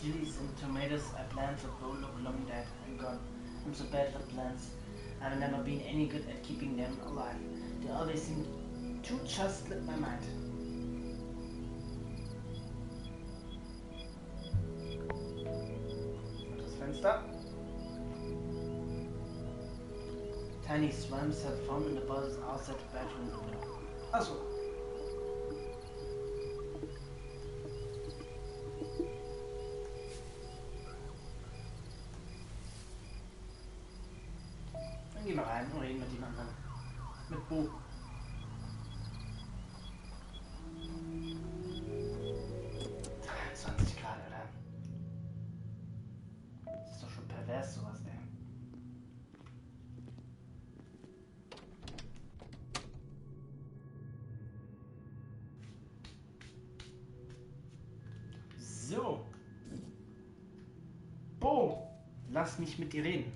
chilies and tomatoes I planted for grown over long dead and gone. I'm so bad at plants. I've never been any good at keeping them alive. They always seem to just slip my mind. Das Fenster. Tiny swamps have formed in the borders outside the bedroom window. Achso. Dann gehen wir rein und reden mit dem anderen. Mit Bo. Grad, oder? Das ist doch schon pervers, sowas, ey. So. Bo, lass mich mit dir reden.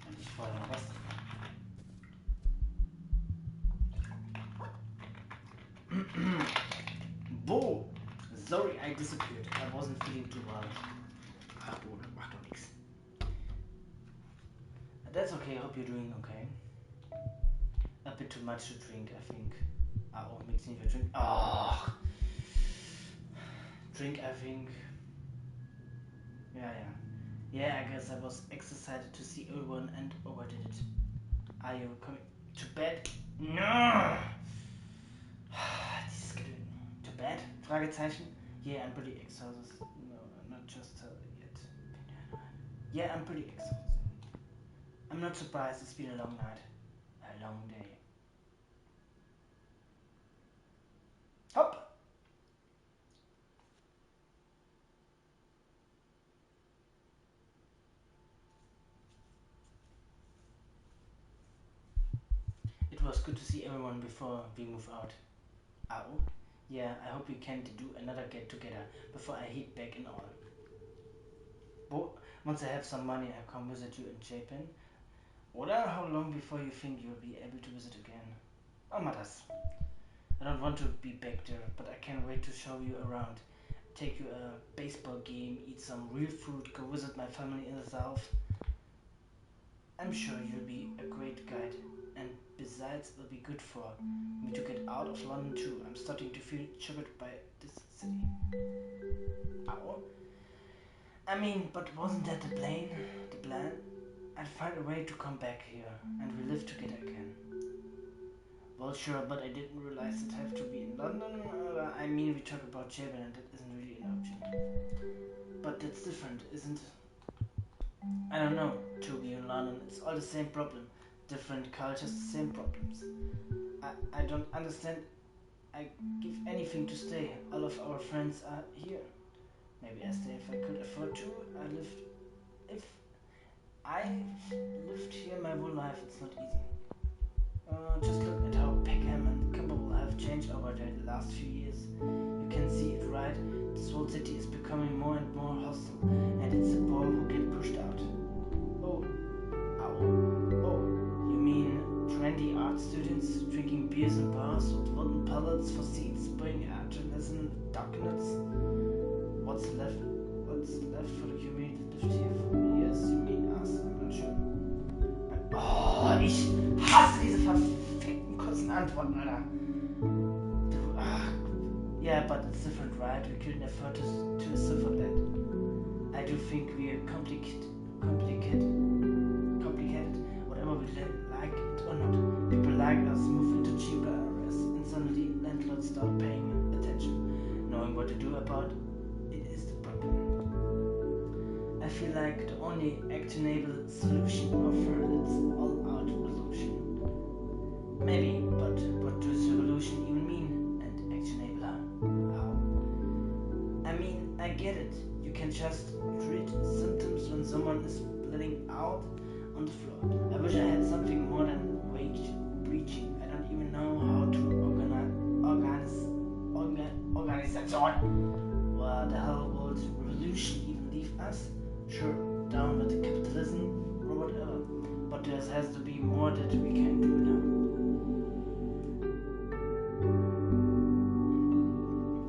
Und ich vorher noch was. Bo, sorry I disappeared. I wasn't feeling too well. Ach Bo, das macht doch nichts. That's okay, I hope you're doing okay. A bit too much to drink, I think. Oh, mixing your drink. Oh. Drink, I think. Yeah, I guess I was excited to see everyone and overdid it. Are you coming to bed? No! Dieses Gedöns. To bed? Fragezeichen. Yeah, I'm pretty exhausted. No, not just yet. Yeah, I'm pretty exhausted. I'm not surprised, it's been a long night. A long day. Hop! It was good to see everyone before we move out. Oh? Yeah, I hope we can do another get together before I head back in all. But once I have some money, I'll come visit you in Japan. Or how long before you think you'll be able to visit again? Oh, matters. I don't want to be back there, but I can't wait to show you around. Take you a baseball game, eat some real food, go visit my family in the south. I'm sure you'll be a great guide, and besides, it'll be good for me to get out of London too. I'm starting to feel triggered by this city. Oh? I mean, but wasn't that the plan? I'd find a way to come back here, and we live together again. Well, sure, but I didn't realize it have to be in London. I mean, we talk about Japan, and that isn't really an option. But that's different, isn't it? I don't know. To be in London, it's all the same problem. Different cultures, same problems. I don't understand. I give anything to stay. All of our friends are here. Maybe I stay if I could afford to. If I've lived here my whole life, it's not easy. Just look at how Peckham and Camberwell have changed over the last few years. You can see it, right? This whole city is becoming more and more hostile, and it's the poor who get pushed out. Oh, you mean trendy art students drinking beers in bars with wooden pallets for seats, playing artisan darknets? What's left for the community that lived here for years? You mean us? I'm not sure. Oh, ich hasse diese verfickten kurzen Antworten, Alter. Yeah, but it's different, right? We couldn't afford to a sofa bed. I do think we are complicated, whatever we like it or not. People like us move into cheaper areas, and suddenly landlords start paying attention. Knowing what to do about it is the problem. I feel like the only actionable solution offered is all-out revolution. Maybe, but what does revolution even mean? And actionable how? I mean, I get it. You can just treat symptoms when someone is bleeding out on the floor. I wish I had something more than wage breaching. I don't even know how to organization. What the hell would revolution even leave us? Sure, down with capitalism or whatever, but there has to be more that we can do now.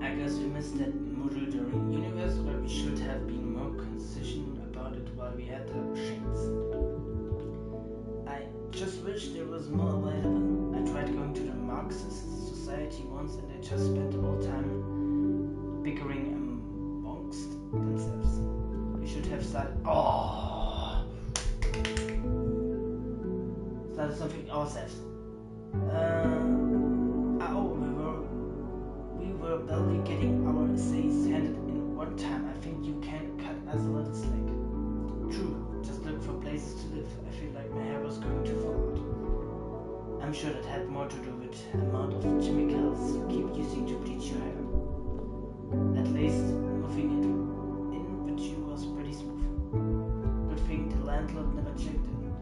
I guess we missed that modular universe, or we should have once and they just spent the whole time bickering amongst themselves. We should have started something ourselves. We were barely getting our essays handed in one time. I think you can cut us a little slack. True, just look for places to live. I feel like my hair was going to fall out. I'm sure that had more to do with the amount of chemicals you keep using to bleach your hair. At least moving it in with you was pretty smooth. Good thing the landlord never checked in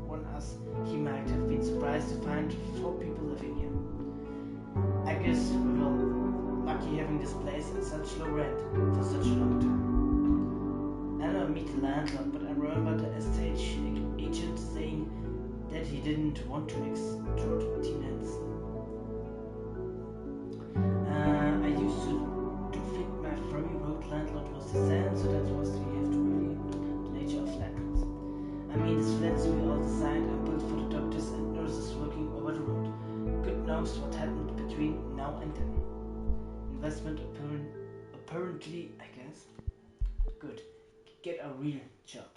on us. He might have been surprised to find 4 people living here. I guess we were lucky having this place at such low rent for such a long time. I never meet the landlord, but I remember the estate agent saying that he didn't want to extort tenants. I used to think my furry road landlord was the same, so that was to have to really the nature of landlords. I mean, these flats we all designed and built for the doctors and nurses working over the road. Good knows what happened between now and then. Investment apparently, I guess. Good. Get a real job.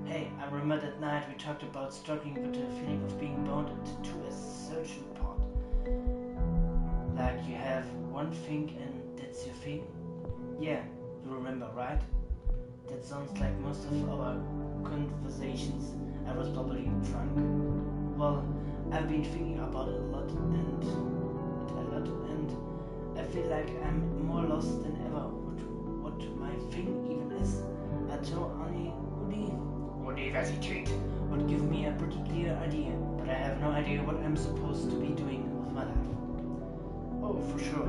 Hey, I remember that night we talked about struggling with the feeling of being bonded to a certain part. Like you have one thing and that's your thing. Yeah, you remember, right? That sounds like most of our conversations. I was probably drunk. Well, I've been thinking about it a lot and I feel like I'm more lost than ever what my thing even is. Until only Universität would give me a pretty clear idea, but I have no idea what I'm supposed to be doing with my life. Oh, for sure.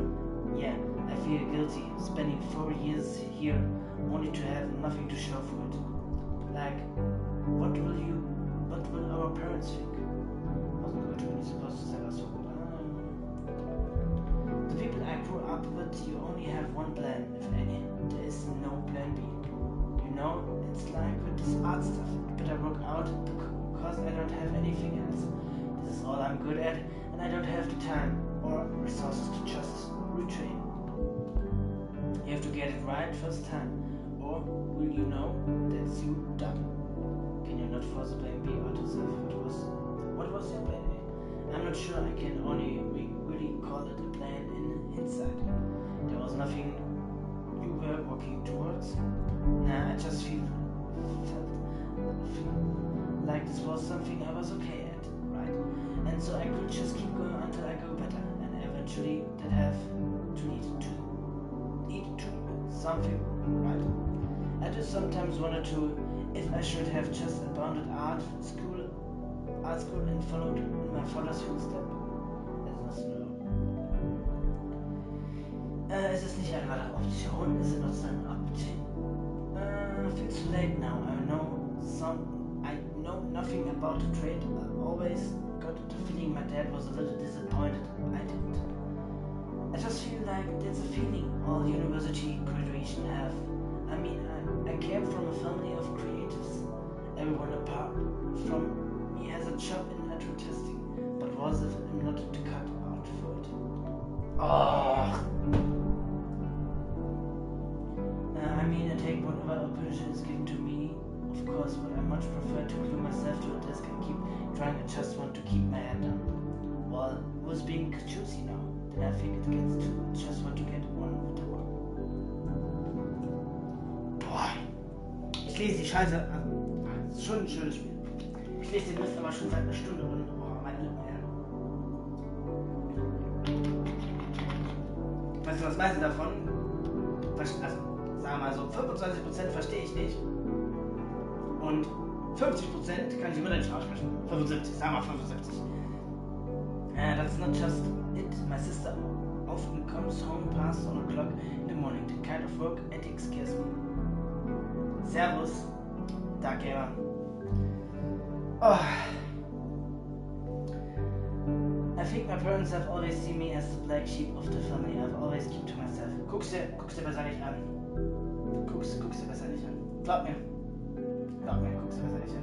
Yeah, I feel guilty spending 4 years here only to have nothing to show for it. Like, what will our parents think? Wasn't good when you're supposed to tell us what. The people I grew up with, you only have one plan, if any. There is no plan B. You know, it's like with this art stuff. It better work out because I don't have anything else. This is all I'm good at, and I don't have the time or resources to just retrain. You have to get it right first time, or will you know that's you done? Can you not force a plan B out yourself? What was your plan A? I'm not sure. I can only really call it a plan in hindsight. There was nothing you were working towards. Nah, I just felt like this was something I was okay at, right? And so I could just keep going until I go better, and eventually that have to lead to something, right? I just sometimes wonder too if I should have just abandoned art school and followed in my father's footstep. Es ist nicht einfach eine Option, es ist eine Option. Feels too late now. I know nothing about the trade. I always got the feeling my dad was a little disappointed. I didn't. I just feel like that's a feeling all university graduation have. I mean, I came from a family of creatives. Everyone apart from me has a job in advertising, but was it not to cut out for it? I mean, I take whatever opportunity is given to me, of course, but I much prefer to glue myself to a desk and keep trying. I just want to keep my head down. Well, it was being choosy now. Then I think it gets to just want to get on with the work. Boah, ich lese die Scheiße. Das ist schon ein schönes Spiel. Ich lese den Mist aber schon seit einer Stunde und meine Lippen her. Weißt du, was meiste davon? Also, sagen wir mal so, 25% verstehe ich nicht. Und 50% kann ich immer nicht aussprechen. 75, sagen wir 75. That's not just it. My sister often comes home past 1 o'clock in the morning. The kind of work ethic scares me. Servus, Dark Gamer. Oh. I think my parents have always seen me as the black sheep of the family. I've always kept to myself. Guck's dir besser nicht an. Guck's dir besser nicht an. Glaub mir, guck's dir besser nicht an.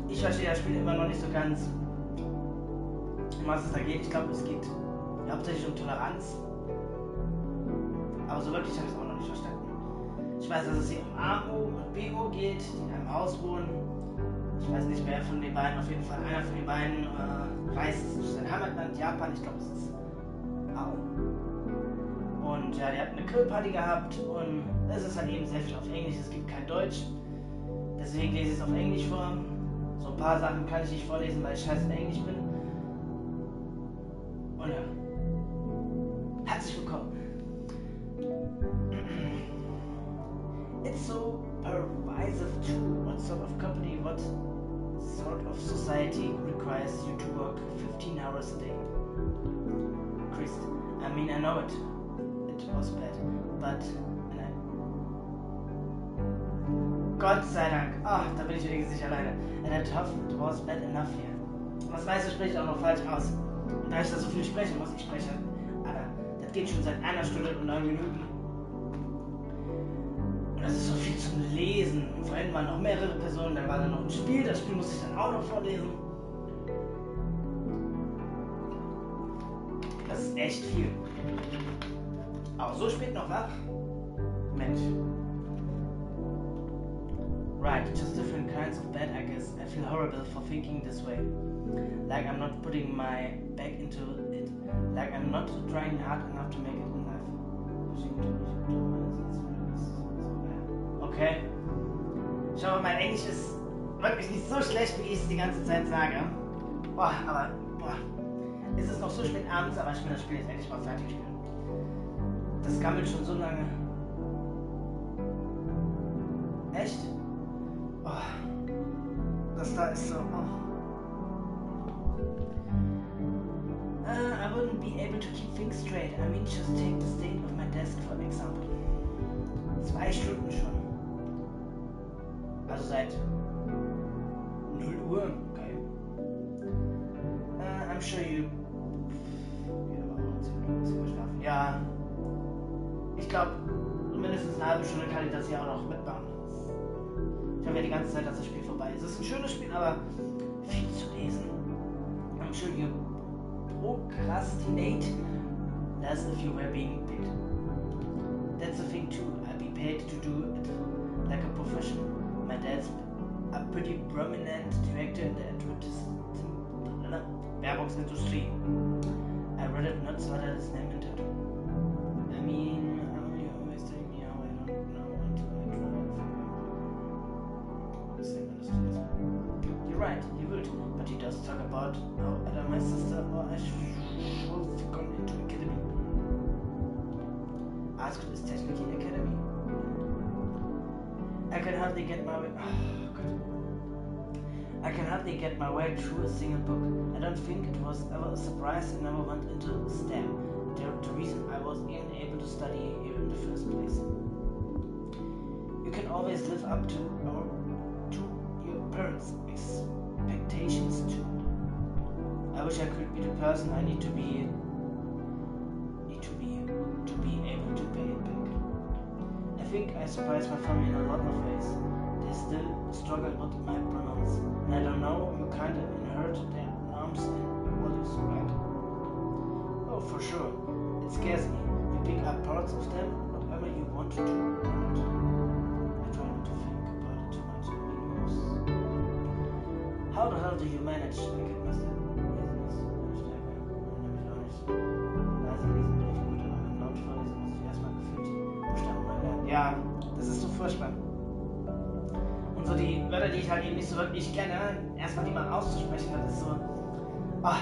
Ich verstehe das Spiel immer noch nicht so ganz. um was es da geht. Ich glaube, es geht hauptsächlich um Toleranz. Aber so wirklich habe ich es auch noch nicht verstanden. Ich weiß, dass es hier um AO und BO geht, die in einem Haus wohnen. Ich weiß nicht, wer von den beiden, auf jeden Fall einer von den beiden reist durch sein Heimatland Japan. Ich glaube, es ist AO. Und ja, die hatten eine Grillparty gehabt und es ist halt eben sehr viel auf Englisch, es gibt kein Deutsch. Deswegen lese ich es auf Englisch vor. So ein paar Sachen kann ich nicht vorlesen, weil ich scheiße in Englisch bin. Und ja. Herzlich willkommen. It's so pervasive too. What sort of company, what sort of society requires you to work 15 hours a day? Chris, I mean, I know it. It was bad, but Gott sei Dank. Ach, da bin ich wenigstens nicht alleine. And I thought it was bad enough here. Das meiste spricht auch noch falsch aus. Und da ich da so viel sprechen muss, ich spreche, Alter, das geht schon seit 1 Stunde und 9 Minuten. Und das ist so viel zum Lesen. Und vorhin waren noch mehrere Personen, dann war da noch ein Spiel, das Spiel musste ich dann auch noch vorlesen. Das ist echt viel. Auch so spät noch wach? Mensch. Right, just different kinds of bad, I guess. I feel horrible for thinking this way. Like I'm not putting my back into it. Like I'm not trying hard enough to make it in life. Okay. Schau mal, mein Englisch ist wirklich nicht so schlecht, wie ich es die ganze Zeit sage. Boah, aber, es ist noch so spät abends, aber ich will das Spiel jetzt endlich mal fertig spielen. Das gammelt schon so lange. Echt? Oh, das da ist so. Oh. I wouldn't be able to keep things straight. I mean, just take the state of my desk for example. 2 Stunden schon. Also seit 0 Uhr. Okay. I'm sure you. Ja. Ich glaube, mindestens eine halbe Stunde kann ich das hier auch noch mitmachen. Ich habe ja die ganze Zeit, dass das Spiel vorbei ist. Es ist ein schönes Spiel, aber viel zu lesen. I'm sure you procrastinate less if you were being paid. That's the thing too. I'd be paid to do it like a professional. My dad's a pretty prominent director in the Werbungsindustrie. I read it not so that his name entered. I mean, you always tell me how I don't know until I try. You're right, he would, but he does talk about how either my sister or I should have gone into academy. Art school is technically academy. I can hardly get my way. Oh, God. I can hardly get my way through a single book. I don't think it was ever a surprise I never went into STEM. The reason I was even able to study here in the first place. You can always live up to your parents' expectations too. I wish I could be the person I need to be able to pay it back. I think I surprised my family in a lot of ways. They still struggle with my pronouns, and I don't know, you kind of inherit their norms and values, right? Oh, for sure. It scares me. You pick up parts of them, whatever you want to do. I try not to think about it too much. How the hell do you manage? I get myself Ja, das ist so furchtbar. Und so die Wörter, die ich halt eben nicht so wirklich kenne, erstmal die mal auszusprechen, das ist so, how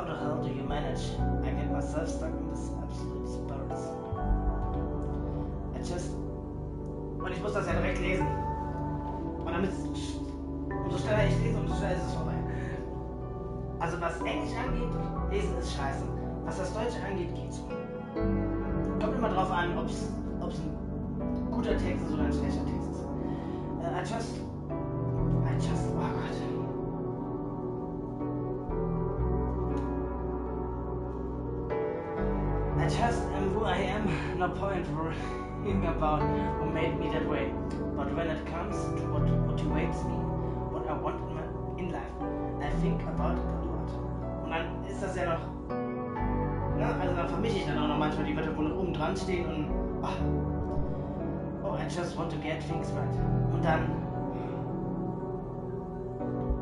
the hell do you manage? I get myself stuck in this absolute spirits. Und ich muss das ja direkt lesen. Und damit, umso schneller ich lese, umso schneller ist es vorbei. Also was Englisch angeht, lesen ist scheiße. Was das Deutsche angeht, geht's so. Kommt immer drauf an, ob es ein guter Text ist oder ein schlechter Text ist. Oh Gott. I just am who I am, no point worrying about who made me that way. But when it comes to what motivates me, what I want in life, I think about it a lot. Und irgendwann ist das ja noch, ne? Also dann vermische ich dann auch noch manchmal die Wörter, wo noch oben dran stehen und I just want to get things right. Und dann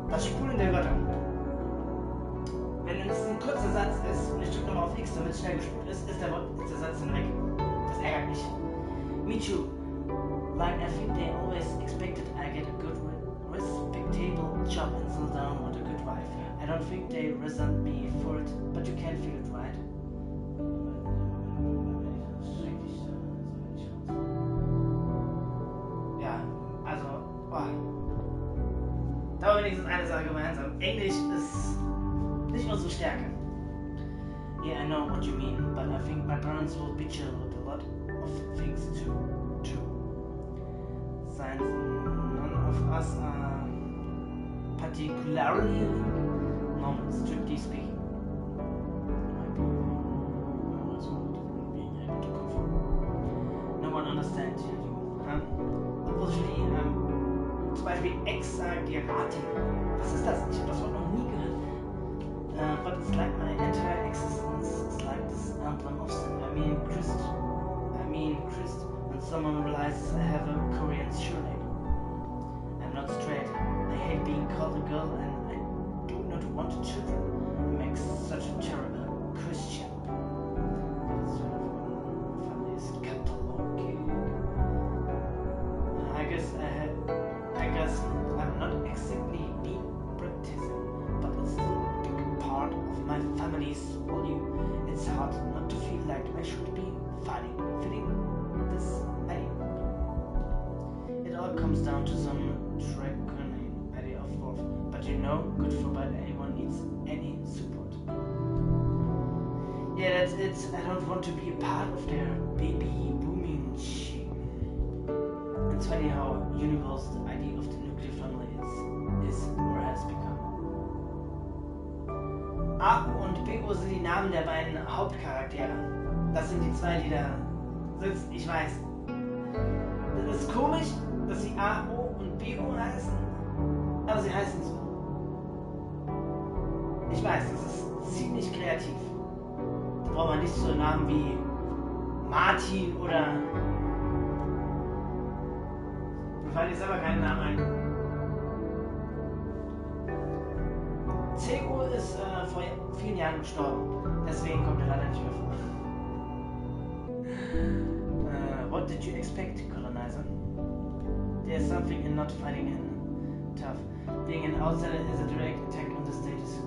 das Spulen der Wörter. Wenn es ein kurzer Satz ist und ich drücke nochmal auf X, damit es schnell gespult ist, ist der Satz dann weg. Das ärgert mich. Me too. Like I think they always expected I get a good, respectable job and settle down with a good wife. I don't think they resent me for it, but you can feel it, right? Ja, also, da war wenigstens eine Sache gemeinsam. Englisch ist nicht unsere Stärke. Yeah, I know what you mean, but I think my parents will be chill with a lot of things too. Since none of us are particularly normal, strictly speaking. No one understands you. Obviously, zum Beispiel exaggerating. Was ist das? Ich habe das Wort noch nie gehört. But it's like my entire existence is like this emblem of sin. I mean, Christ. When someone realizes I have a Korean surname. I'm not straight. I hate being called a girl and I do not want children. It makes such a terrible Christian. I guess I'm not exactly being practicing, but it's still a big part of my family's value. It's hard not to feel like I should be fitting this idea. It all comes down to some draconian idea of worth, but you know, good for bad, anyone needs any support. Yeah, that's it. I don't want to be a part of their baby booming shit. It's funny how universal the idea of the nuclear family is or has become. A und B sind die Namen der beiden Hauptcharaktere. Das sind die zwei, die da sitzen. Ich weiß. Das ist komisch, dass sie A, O und B, O heißen. Aber sie heißen so. Ich weiß, das ist ziemlich kreativ. Da braucht man nicht so Namen wie Martin oder... Mir fallen jetzt aber keinen Namen ein. C.O. ist vor vielen Jahren gestorben. Deswegen kommt er leider nicht mehr vor. What did you expect, colonizer? There's something in not fighting in tough. Being an outsider is a direct attack on the status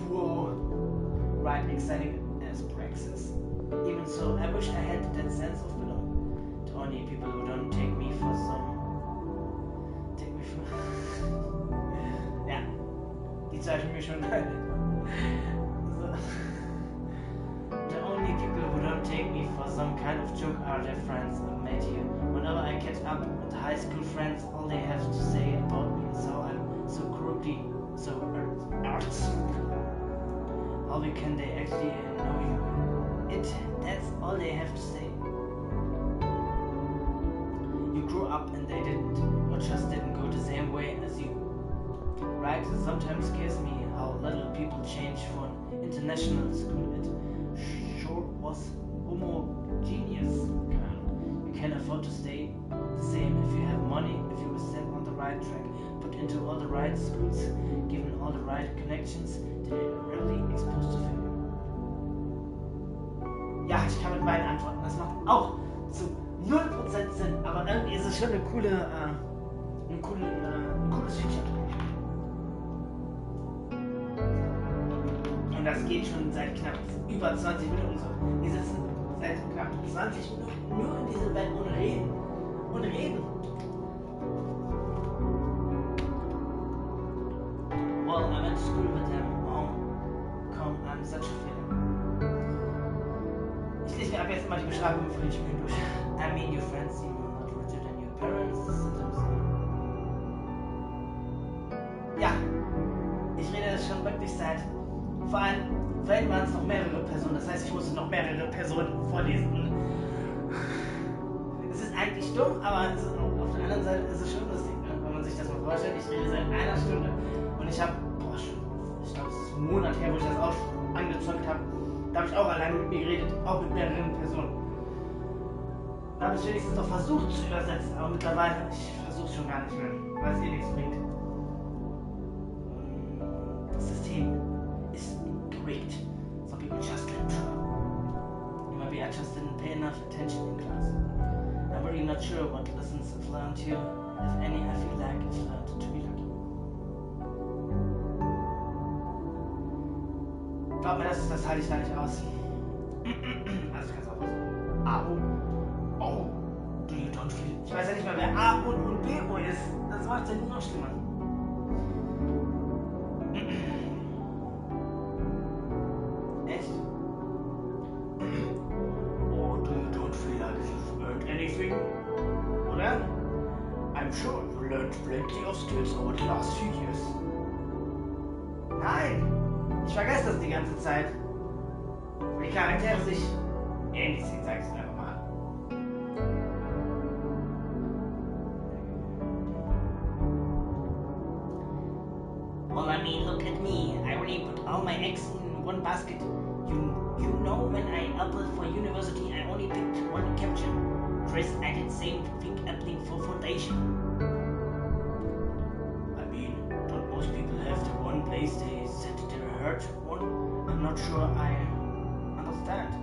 quo. Right, exciting as praxis. Even so, I wish I had that sense of belonging to only people who don't take me for ja, die Zeit tut mir schon leid. So. The only people who don't take me for some kind of joke are their friends I've met here. Whenever I catch up with high school friends, all they have to say about me is how I'm so crooky, so arts. How can they actually know you? That's all they have to say. You grew up and they didn't, or just didn't go the same way as you. Right? It sometimes scares me how little people change for an international school. It sure was homogeneous. You can afford to stay the same if you have money, if you were set on the right track, put into all the right schools, given all the right connections, they are really exposed to failure. Ja, ich kann mit beiden antworten. Das macht auch zu 0% Sinn, aber irgendwie ist es schon ein cooles Feature. Und das geht schon seit knapp über 20 Minuten so. Wir sitzen seit knapp 20 Minuten nur in dieser Welt und reden. Und reden. Well, I went to school with them. Oh, come, I'm such a failure. Ich lese mir ab jetzt immer die Beschreibung von den Spielen durch. I mean, your friends seem not richer than your parents. Ja, ich rede das schon wirklich seit, vor allem, vorhin waren es noch mehrere Personen, das heißt, ich musste noch mehrere Personen vorlesen. Es ist eigentlich dumm, aber auf der anderen Seite ist es schon lustig, wenn man sich das mal vorstellt. Ich rede seit einer Stunde und ich habe, ich glaube, es ist einen Monat her, wo ich das auch angezockt habe. Da habe ich auch alleine mit mir geredet, auch mit mehreren Personen. Da habe ich wenigstens noch versucht zu übersetzen, aber mittlerweile, ich versuche es schon gar nicht mehr, weil es eh nichts bringt. Das System ist rigged. Some people just get through. Maybe I just didn't pay enough attention in class. I'm really not sure what lessons I've learned here. If any, I feel like I've learned to be lucky. Glaub mir, das halte ich da nicht aus. Also ich kann es auch so. A-O. Oh. Do you don't feel. Ich weiß ja nicht mal, wer A und B-O ist. Das macht es ja nur noch schlimmer. Echt? Oh, do you don't feel like you've learned anything? Oder? I'm sure you learned plenty of skills over the last few years. Nein! Ich vergesse das die ganze Zeit. Wo die Charaktere sich ähnlich sehen, sag ich es einfach mal. Well, I mean, look at me. I really put all my eggs in one basket. You know, when I applied for university, I only picked one caption. Chris, I did same thing applying for foundation. I mean, don't most people have the one place they set their heart on? I'm not sure I understand.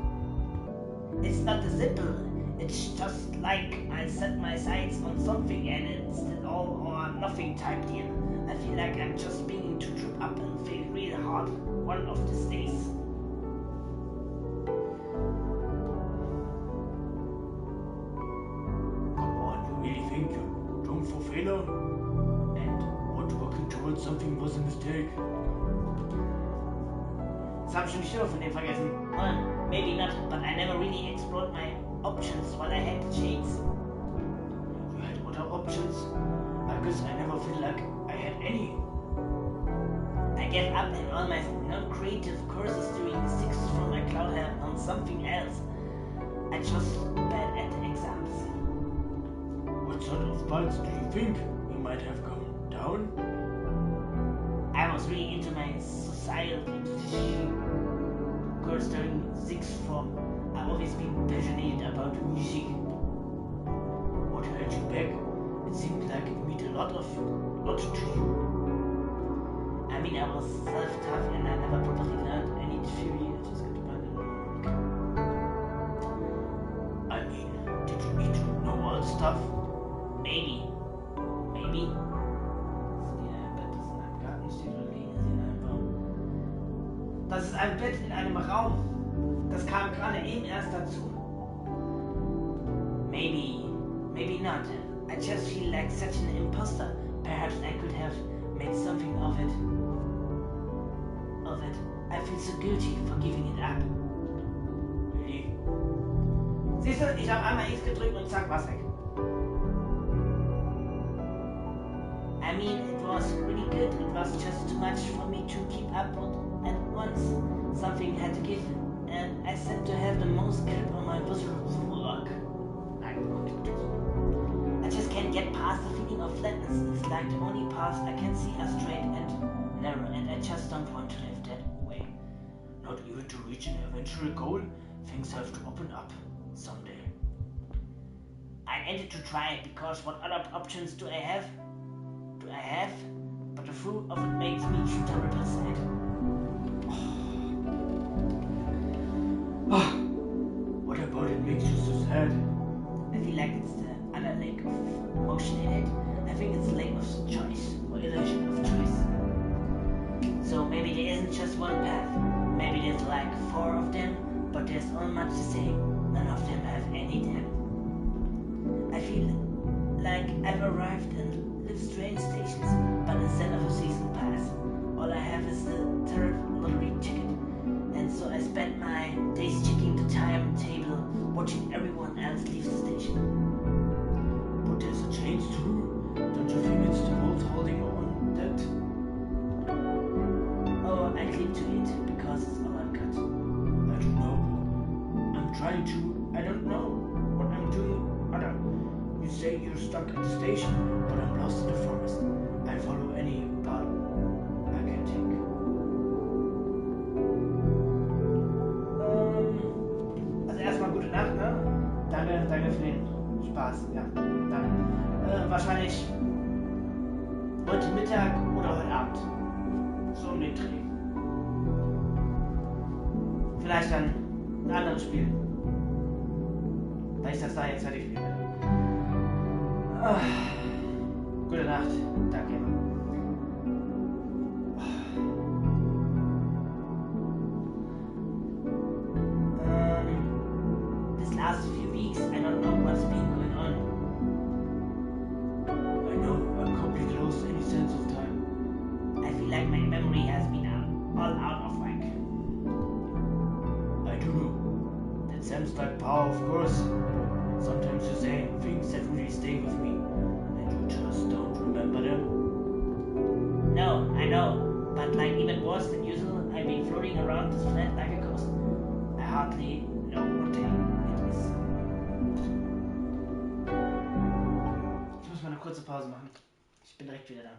It's not as simple. It's just like I set my sights on something and it's an all or nothing type deal. I feel like I'm just beginning to trip up and fail really hard one of these days. Come on, you really think you're doomed for failure? And what working towards something was a mistake? Das habe ich schon die Stimme von dem vergessen. Well, maybe not, but I never really explored my options while I had the chance. You had other options? I guess I never feel like I had any. I gave up in all my non-creative courses during the sixth from my cloud have on something else. I just bad at the exams. What sort of paths do you think you might have come down? I was really into my societal course during sixth form. I've always been passionate about music. What held you back? It seemed like it meant a lot to you. I mean, I was self-taught and I never properly learned any theory. I just got to buy it. I mean, did you need to know all the stuff? Maybe. Das ist ein Bett in einem Raum. Das kam gerade eben erst dazu. Maybe not. I just feel like such an imposter. Perhaps I could have made something of it. I feel so guilty for giving it up. Really? Siehst du, ich habe einmal X gedrückt und zack, war's weg. I mean, it was really good. It was just too much for me to keep up with. At once, something had to give, and I seemed to have the most grip on my visceral work. I just can't get past the feeling of flatness. It's like the only paths I can see are straight and narrow, and I just don't want to live that way. Not even to reach an eventual goal. Things have to open up someday. I ended to try because what other options do I have? But the fruit of it makes me terribly sad. What about it makes you so sad? I feel like it's the other lack of emotion in it. I think it's lack of choice, or illusion of choice. So maybe there isn't just one path. Maybe there's like 4 of them, but there's all much the same. None of them have any depth. I feel like I've arrived and lived train stations, but instead of a season pass, all I have is the third lottery ticket. And so I spent my days checking the timetable, watching everyone else leave the station. But there's a change too. Don't you think it's the world holding on that? Oh, I cling to it because it's all I've got. I don't know. I'm trying to. I don't know what I'm doing. You say you're stuck at the station, but I'm lost in the forest. I follow any path I can take. Danke für den Spaß. Ja, danke. Wahrscheinlich heute Mittag oder heute Abend. So um den Dreh. Vielleicht dann ein anderes Spiel. Weil ich das da jetzt fertig spielen will. Gute Nacht. Danke. This last few weeks, I don't know what's been going on. I know I'm completely lost any sense of time. I feel like my memory has been all out of whack. I do know. That sounds like power, of course. Sometimes you say things that really stay with me, and you just don't remember them. No, I know, but like even worse than usual, I've been floating around this planet like a ghost. I hardly know what day it is. Ich muss mal eine kurze Pause machen. Ich bin direkt wieder da.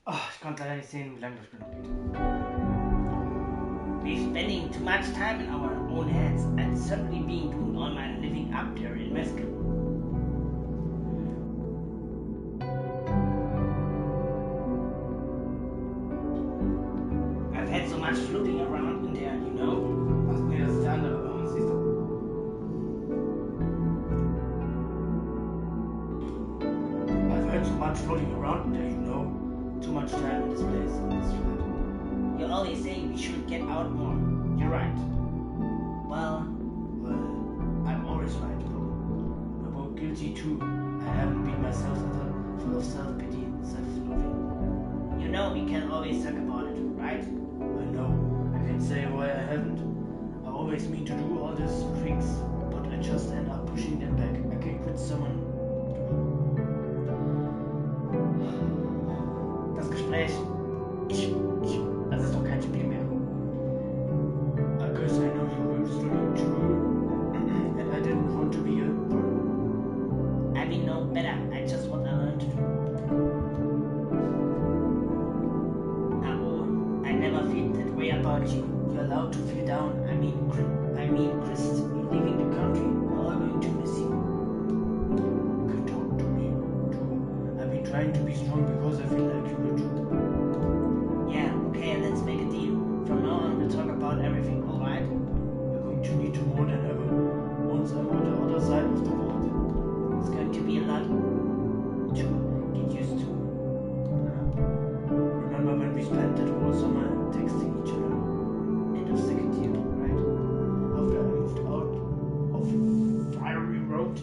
Oh, ich konnte leider nicht sehen, wie lange das Spiel noch geht. We're spending too much time in our own heads and certainly being doing all my living up there in Mexico. I've had so much floating around in there, you know. Ach nee, das ist der andere. Oh, siehst du. I've had so much floating around in there, you know. Too much time in this place, in this flat. You always say we should get out more. You're right. Well, I'm always right, bro. I'm both guilty too. I haven't been myself ever, full of self-pity, self-loathing. You know we can always talk about it, right? I know. I can say why I haven't. I always mean to do all these things, but I just end up pushing them back. I can quit someone. Das Gespräch. Das ist doch kein Spiel mehr. I guess I know you were struggling too, and I didn't want to be a burden. I mean, no better. I just want to learn to do. I never feel that way about you. You're allowed to feel down. I mean, Chris, you're leaving the country. We're all going to miss you. You can talk to me too. I've been trying to be strong because I feel like you were too. Yeah, okay, let's make a deal. From now on, we'll talk about everything, alright? We're going to need you more than ever. Once I'm on the other side of the world. It's going to be a lot to get used to. Remember when we spent that whole summer texting each other? End of second year, right? After I moved out of Fiery Road.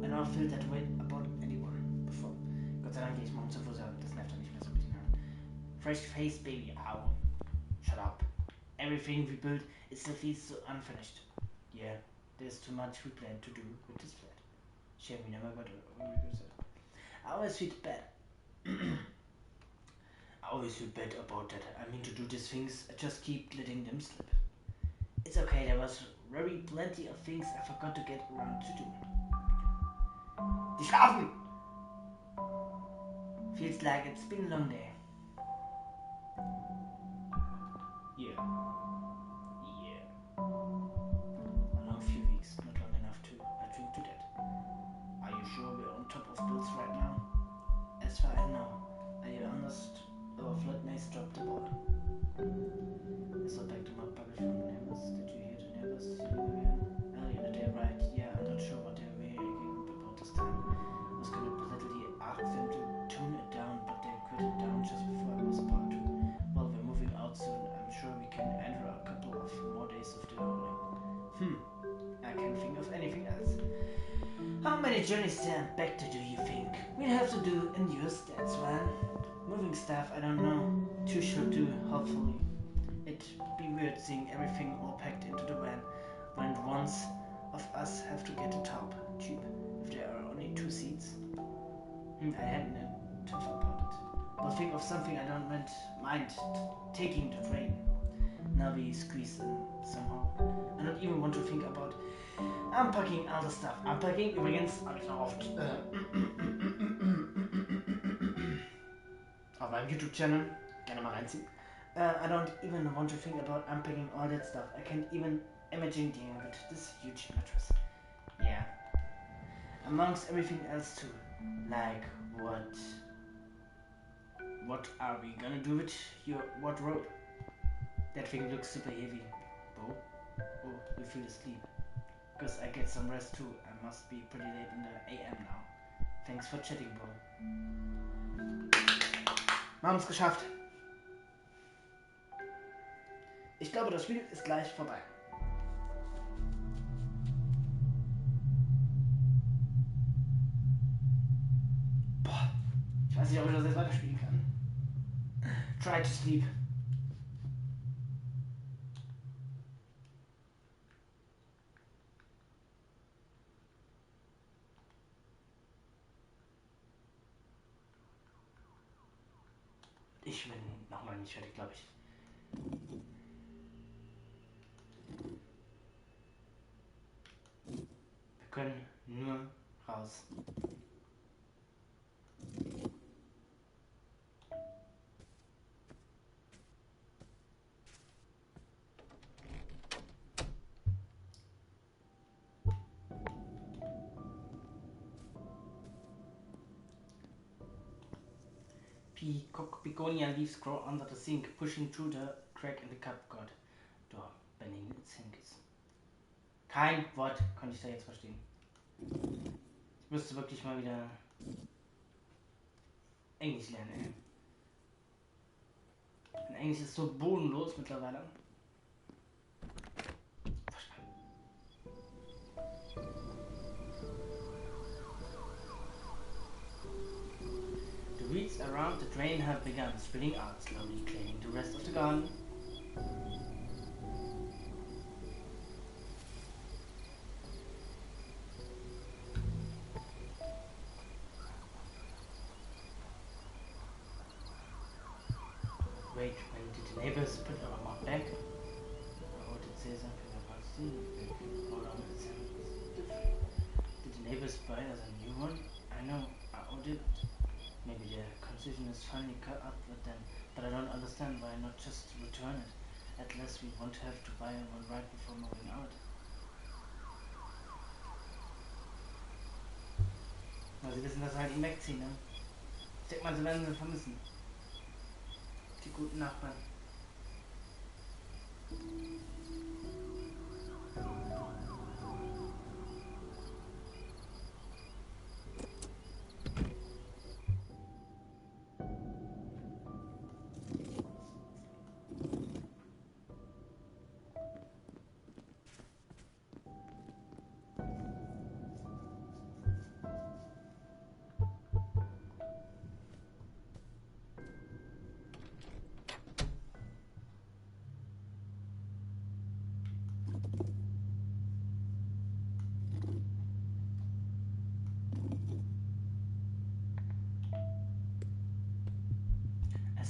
I don't feel that way about anyone before. Gott sei Dank gehe ich morgen zur Friseur. Das nervt doch nicht mehr so ein bisschen. Fresh face, baby. Ow. Shut up. Everything we built, it still feels so unfinished. Yeah, There's too much we plan to do with this flat. Shame we never got a revisit. I always feel bad. I always feel bad about that. I mean to do these things, I just keep letting them slip. It's okay, there was very plenty of things I forgot to get around to do. Die schlafen! Feels like it's been a long day. Yeah. A long few weeks, not long enough to drink to that. Are you sure we're on top of bills right now? As far as I know, are you honest? Our flat mates dropped the ball. I saw back to my bubble from the neighbors. Did you hear the neighbors? Earlier in the day, right? Yeah, I'm not sure what they were making about this time. I was gonna politely ask them to tune it down, but they cut it down just before I was about to. Well, we're moving out soon. I'm sure we can enter a couple of more days of the holiday. I can't think of anything else. How many journeys there and back to do you think? We'll have to do in yours, that's one. Moving stuff, I don't know. Two should do, hopefully. It'd be weird seeing everything all packed into the van when one of us have to get the top cheap if there are only 2 seats. I hadn't thought about it. But think of something I don't mind taking the train. Now we squeeze in somehow. I don't even want to think about unpacking all the stuff. Unpacking übrigens habe ich noch auf meinem YouTube-Channel. Gerne mal reinziehen. I don't even want to think about unpacking all that stuff. I can't even imagine dealing with this huge mattress. Yeah. Amongst everything else too. Like what are we gonna do with your wardrobe? That thing looks super heavy. Bo? Oh, you feel asleep. Because I get some rest too. I must be pretty late in the AM now. Thanks for chatting, Bo. Wir haben es geschafft. Ich glaube, das Spiel ist gleich vorbei. Boah, ich weiß nicht, ob ich das jetzt weiterspielen kann. Try to sleep. Ich bin nochmal nicht fertig, glaube ich. Wir können nur raus. Begonia leaves grow under the sink, pushing through the crack in the cupboard door, bending its hinges. Kein Wort konnte ich da jetzt verstehen. Ich müsste wirklich mal wieder Englisch lernen, ey. Mein Englisch ist so bodenlos mittlerweile. The weeds around the drain have begun spreading out, slowly claiming the rest of the garden. Wait, when did the neighbors put our mop back? Or did say something about stealing it back? Hold on, it sounds different. Did the neighbors buy us a new one? I know, I did. Maybe the concision is finally cut up with them, but I don't understand why not just return it. At least we won't have to buy one right before moving out. Weil sie wissen, dass sie halt ihn wegziehen, ne? Ich denke mal, sie werden sie vermissen. Die guten Nachbarn.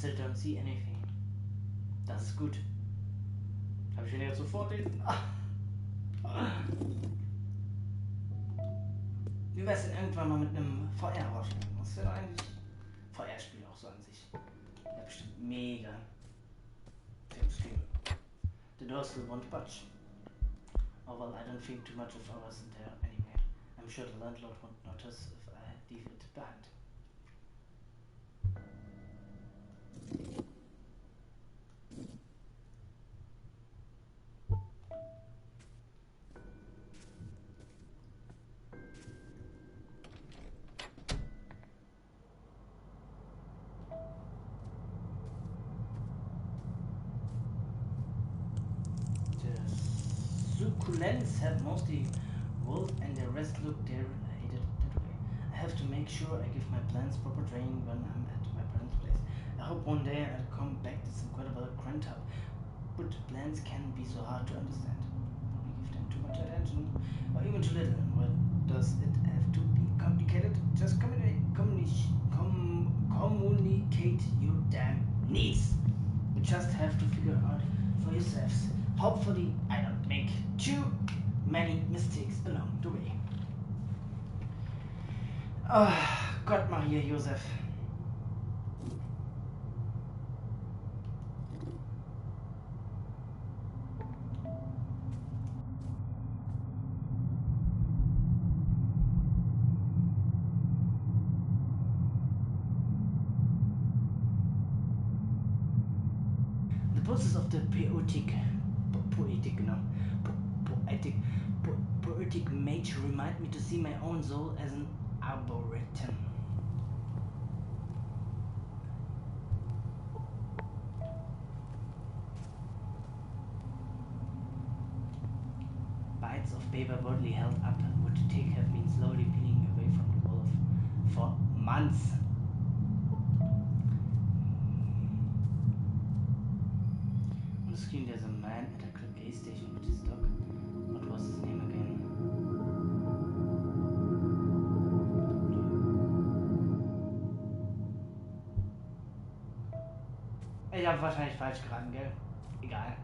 still don't see anything. Das ist gut. Habe ich den jetzt so vorlesen? Wie wär's denn irgendwann mal mit einem VR-Spiel? Das wäre eigentlich VR-Spiel auch so an sich. Ja, bestimmt mega. The doors still won't budge. Oh well, I don't think too much of ours in there anyway. I'm sure the landlord won't notice if I leave it behind. Succulents have mostly wolf and the rest look derelicated that way. I have to make sure I give my plants proper training when I'm at my parents' place. I hope one day I'll come back to this incredible grunt hub. But plants can be so hard to understand. We give them too much attention, or even too little. What does it have to be complicated? Just communicate your damn needs. You just have to figure out for yourselves. Hopefully, I don't make too many mistakes along the way. Oh, Gott, Maria, Josef. The process of the poetic mage remind me to see my own soul as an arboretum. Bites of paper boldly held up would take have been slowly peeling away from the wolf for months. On the screen there's a man at a gas station with his dog. What was his name again? Ich habe wahrscheinlich falsch geraten, gell? Egal.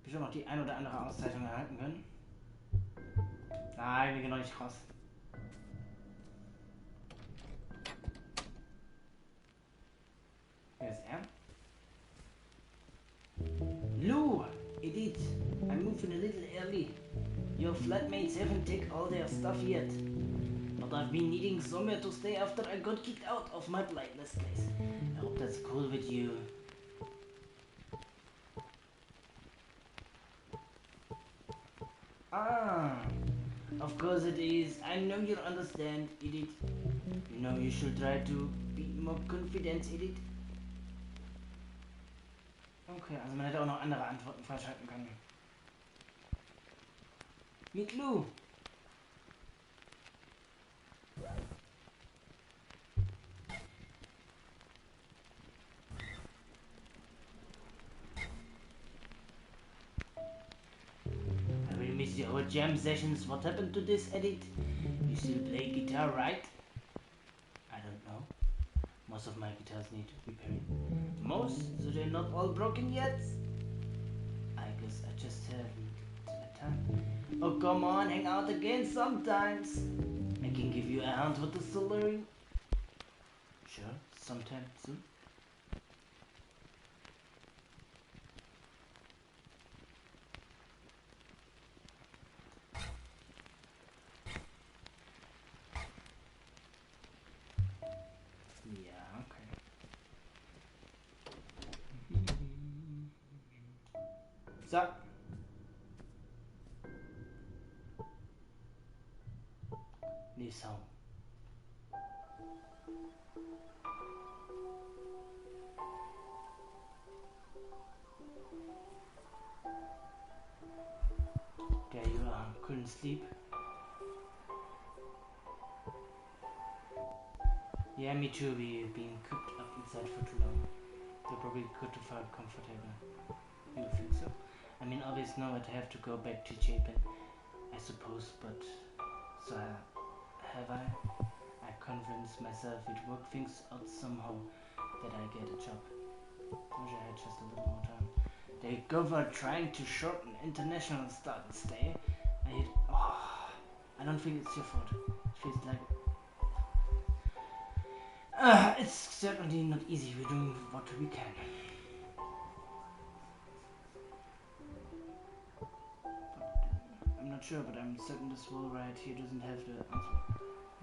Bestimmt noch die ein oder andere Auszeichnung erhalten können. Nein, wir gehen noch nicht raus. Wer ist er? Lou! Edith! I'm moving a little early. Your flatmates haven't taken all their stuff yet. But I've been needing somewhere to stay after I got kicked out of my blightless place. I hope that's cool with you. Ah, of course it is. I know you'll understand, Edith. You know you should try to be more confident, Edith. Okay, also man hätte auch noch andere Antworten freischalten können. Mit Lou. I will miss your jam sessions. What happened to this, Edith? You still play guitar, right? I don't know. Most of my guitars need repairing. Most? So they're not all broken yet? I guess I just haven't had time. Oh, come on, hang out again sometimes. I can give you a hand with the soldering. Sure, sometime soon. Ja, okay. So. New song. There you are. Couldn't sleep. Yeah, me too. We've been cooped up inside for too long. They're probably good to find comfortable. You think so? I mean, obviously now I'd have to go back to Japan, I suppose, but so have I? I convince myself it work things out somehow that I get a job. Wish I had just a little more time. The government trying to shorten International Students' Day. I don't think it's your fault. It feels like it's certainly not easy. We're doing what we can. I'm not sure, but I'm certain this wall right here doesn't have the answer.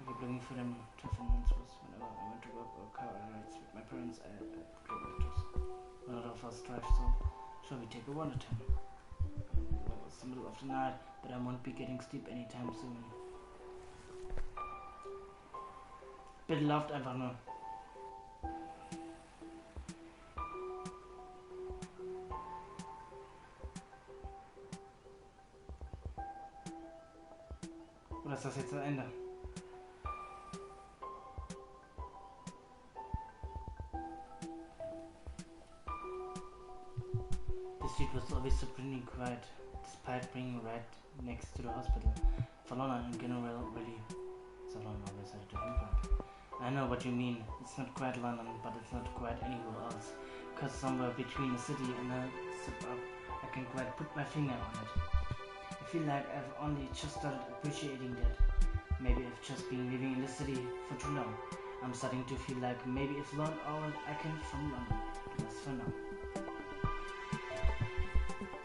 I keep looking for them tough answers whenever I went to work or car rides with my parents. I a lot of us drive, so shall we take a water turn? Well, it's the middle of the night, but I won't be getting sleep anytime soon. Bitte lauft einfach nur. Oder ist das jetzt das Ende? The street was always surprisingly quiet, despite being right next to the hospital. Verloren in general, really. Salon always had a different vibe. I know what you mean. It's not quite London, but it's not quite anywhere else. Because somewhere between a city and a suburb, I can't quite put my finger on it. I feel like I've only just started appreciating that. Maybe I've just been living in the city for too long. I'm starting to feel like maybe I've learned all I can from London, just for now.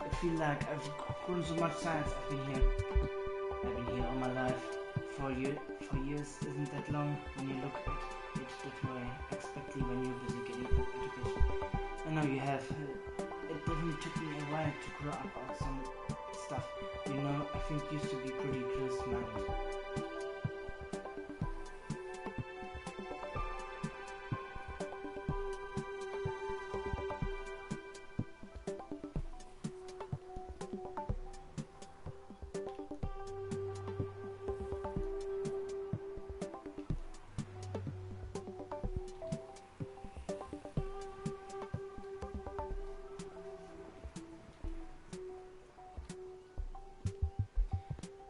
I feel like I've grown so much since I've been here. I've been here all my life. 4 years isn't that long when you look at it that way, especially when you're busy getting an education. I know you have. It definitely took me a while to grow up on some stuff. You know, I think used to be pretty close-minded.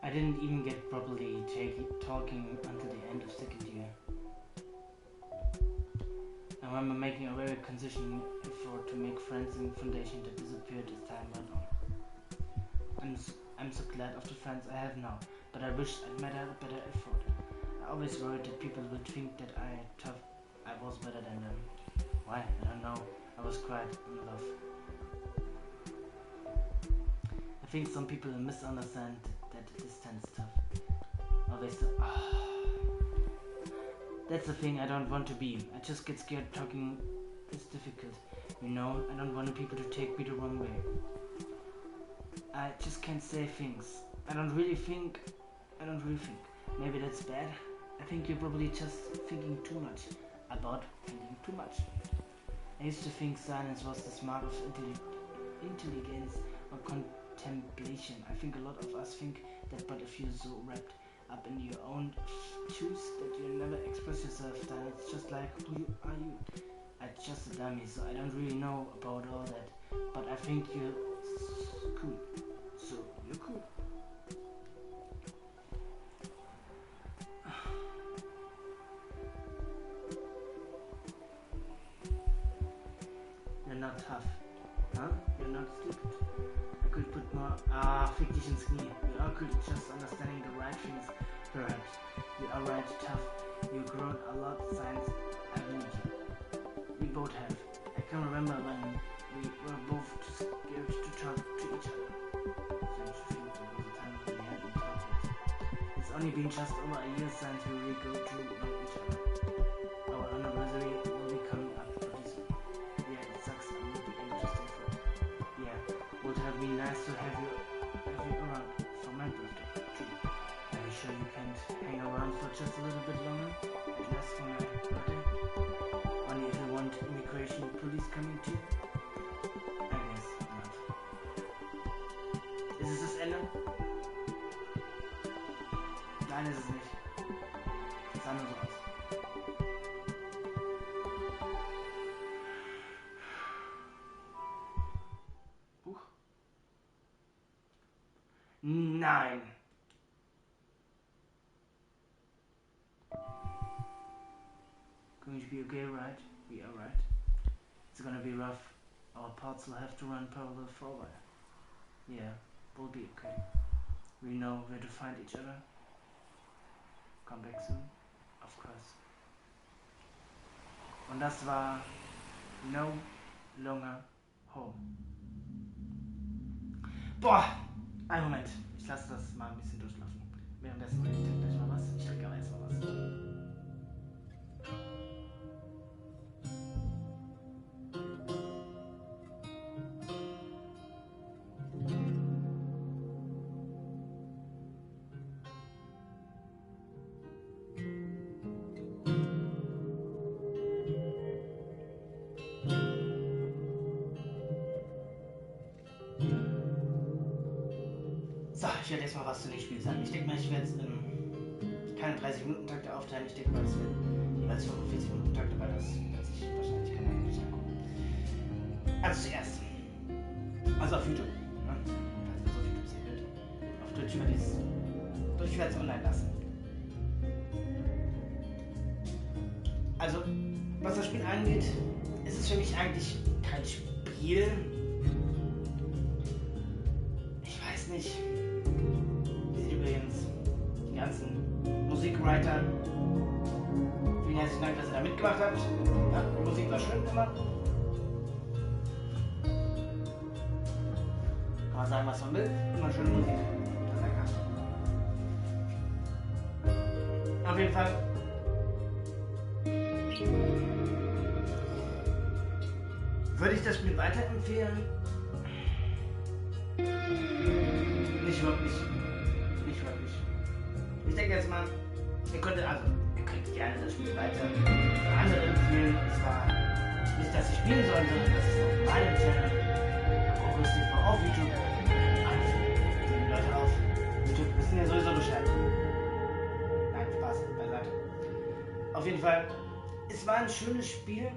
I didn't even get properly talking until the end of second year. I remember making a very conscious effort to make friends in foundation that disappeared as time went on. I'm so glad of the friends I have now, but I wish I'd made a better effort. I always worried that people would think that I was better than them. Why? I don't know. I was quite in love. I think some people misunderstand that distance stuff. Always that's the thing I don't want to be. I just get scared talking is difficult. You know, I don't want people to take me the wrong way. I just can't say things. I don't really think. Maybe that's bad. I think you're probably just thinking too much about thinking too much. I used to think silence was the mark of intelligence or contemplation. I think a lot of us think that, but if you're so wrapped up in your own shoes that you never express yourself, then it's just like, who are you? I'm just a dummy, so I don't really know about all that. But I think you're cool. So you're cool. You're not tough, huh? You're not stupid. I could put more fick dich ins Knie. You are good, just understanding the right things, perhaps. You are right, tough. You've grown a lot since I've known you. We both have. I can remember when we were both too scared to talk to each other. Strange to think there was a time when we hadn't talked yet. It's only been just over a year since we really got to know each other. Our anniversary will be coming up pretty soon. Yeah, it sucks I won't be able to stay for it. Yeah, would have been nice to have you around for my birthday too. Are you sure you can't hang around for just a little bit longer? At least for my birthday? Only if you want immigration police coming too? I guess not. Ist es das Ende? Nein, ist es nicht. Es sah nur so aus. Buch? Nein! Going to be okay, right? We are right. It's gonna be rough. Our paths will have to run parallel for a while. Yeah, we'll be okay. We know where to find each other. Come back soon. Of course. Und das war No Longer Home. Boah! Einen Moment. Ich lasse das mal ein bisschen durchlaufen. Währenddessen trinke ich gleich mal was. Ich trinke aber erst mal was. So, ich werde jetzt mal was zu dem Spiel sagen. Ich denke mal, ich werde es in keine 30-Minuten-Takte aufteilen. Ich denke mal, es wird jeweils 45-Minuten-Takte, weil das wird sich wahrscheinlich keiner nicht angucken. Also zuerst. Also auf YouTube. Ne? Falls ihr das auf YouTube sehen wollt. Auf Twitch werde ich es. Ich werde es online lassen. Also, was das Spiel angeht, ist es für mich eigentlich kein Spiel. Ich weiß nicht. Sieht übrigens die ganzen Musikwriter. Vielen herzlichen Dank, dass ihr da mitgemacht habt. Ja, die Musik war schön immer. Kann man sagen, was man will. Immer schöne Musik. Auf jeden Fall. Würde ich das Spiel weiterempfehlen? Nicht wirklich. Nicht wirklich. Ich denke jetzt mal, ihr könnt gerne das Spiel weiter für andere empfehlen. Und zwar nicht, dass ich spielen soll, sondern dass es auf meinem Channel, auch auf YouTube, die Leute auf YouTube wissen ja sowieso Bescheid. Nein, Spaß, beiseite. Auf jeden Fall, es war ein schönes Spiel.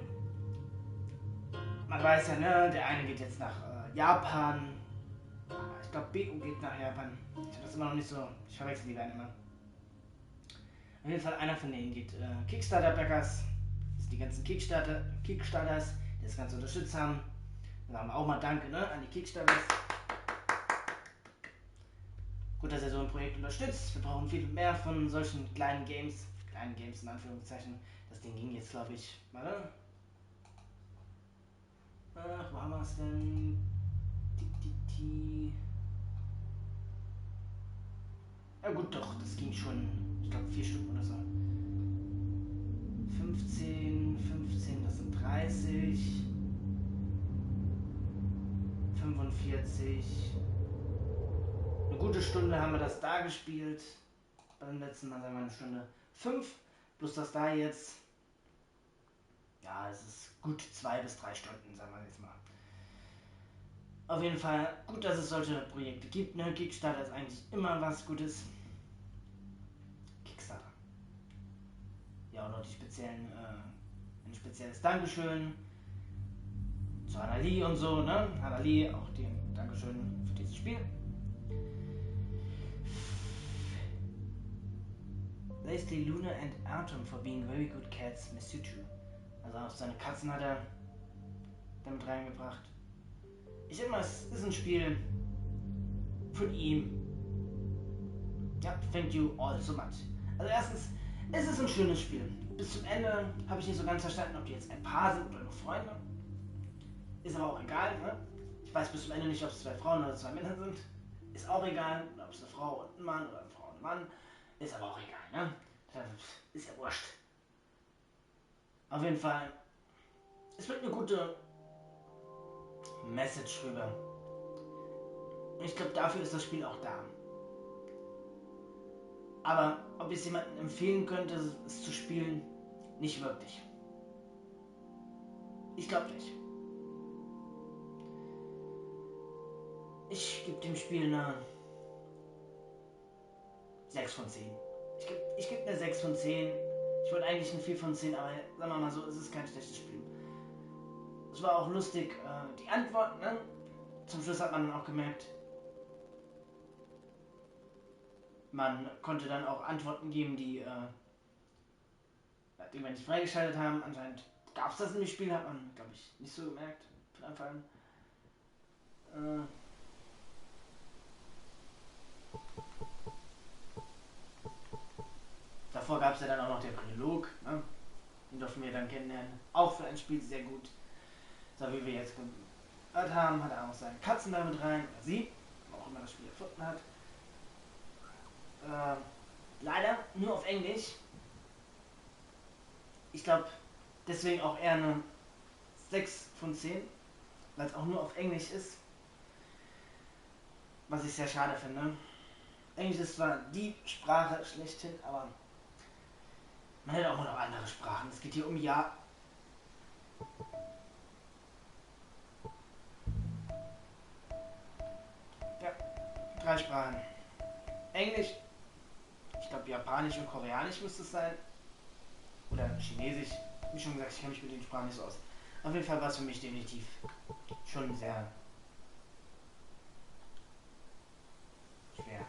Man weiß ja, ne, der eine geht jetzt nach Japan. Ich glaube, BU geht nach Japan. Ich habe das immer noch nicht so. Ich verwechsel die beiden immer. Auf jeden Fall einer von denen geht Kickstarter-Backers. Das sind die ganzen Kickstarters, die das Ganze unterstützt haben. Da sagen wir auch mal Danke, ne, an die Kickstarters. Gut, dass ihr so ein Projekt unterstützt. Wir brauchen viel mehr von solchen kleinen Games. Kleinen Games in Anführungszeichen. Das Ding ging jetzt, glaube ich, warte. Ach, wo haben wir es denn? Ja gut, doch, das ging schon, ich glaube 4 Stunden oder so. 15, das sind 30. 45. Eine gute Stunde haben wir das da gespielt. Beim letzten Mal sagen wir eine Stunde 5. Plus das da jetzt. Ja, es ist gut 2 bis 3 Stunden, sagen wir jetzt mal. Auf jeden Fall gut, dass es solche Projekte gibt. Ne? Kickstarter ist eigentlich immer was Gutes. Kickstarter. Ja, und noch die speziellen, ein spezielles Dankeschön zu Anali und so. Ne? Anali, auch dir Dankeschön für dieses Spiel. Leslie, Luna and Atom for being very good cats, miss you too. Also auch seine Katzen hat er damit reingebracht. Ich denke mal, es ist ein Spiel von ihm. Ja, thank you all so much. Also erstens, es ist ein schönes Spiel. Bis zum Ende habe ich nicht so ganz verstanden, ob die jetzt ein Paar sind oder nur Freunde. Ist aber auch egal, ne? Ich weiß bis zum Ende nicht, ob es 2 Frauen oder 2 Männer sind. Ist auch egal. Oder ob es eine Frau und ein Mann oder eine Frau und ein Mann. Ist aber auch egal, ne? Ist ja wurscht. Auf jeden Fall, es wird eine gute Message rüber. Und ich glaube, dafür ist das Spiel auch da. Aber ob ich es jemandem empfehlen könnte, es zu spielen, nicht wirklich. Ich glaube nicht. Ich gebe dem Spiel eine 6 von 10. Ich gebe eine 6 von 10. Ich wollte eigentlich eine 4 von 10, aber sagen wir mal so, es ist kein schlechtes Spiel. Es war auch lustig, die Antworten, ne? Zum Schluss hat man dann auch gemerkt, man konnte dann auch Antworten geben, die den wir nicht freigeschaltet haben. Anscheinend gab es das in dem Spiel, hat man, glaube ich, nicht so gemerkt von Anfang an. Davor gab es ja dann auch noch den Prolog, ne? Den durften wir dann kennenlernen. Auch für ein Spiel sehr gut. So wie wir jetzt gehört haben, hat er auch seine Katzen damit rein, oder sie, wo auch immer das Spiel erfunden hat. Leider nur auf Englisch. Ich glaube, deswegen auch eher eine 6 von 10, weil es auch nur auf Englisch ist. Was ich sehr schade finde. Englisch ist zwar die Sprache schlechthin, aber man hat auch noch andere Sprachen. Es geht hier um Ja. Ja, 3 Sprachen. Englisch, ich glaube Japanisch und Koreanisch müsste es sein. Oder Chinesisch. Wie schon gesagt, ich kenne mich mit den Sprachen nicht so aus. Auf jeden Fall war es für mich definitiv schon sehr schwer.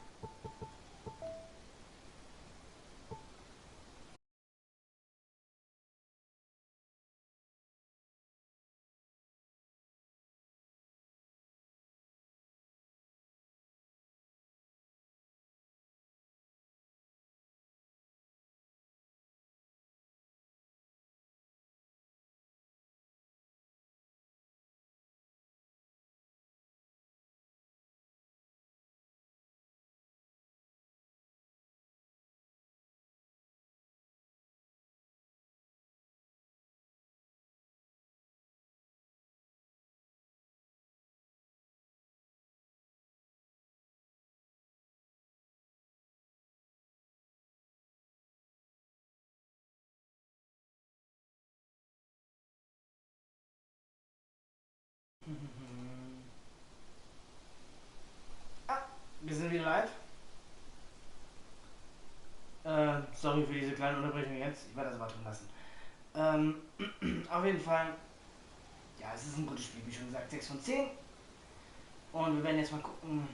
Ah, wir sind wieder live. Sorry für diese kleine Unterbrechung jetzt. Ich werde das aber drin lassen. Auf jeden Fall, ja, es ist ein gutes Spiel, wie schon gesagt, 6 von 10. Und wir werden jetzt mal gucken,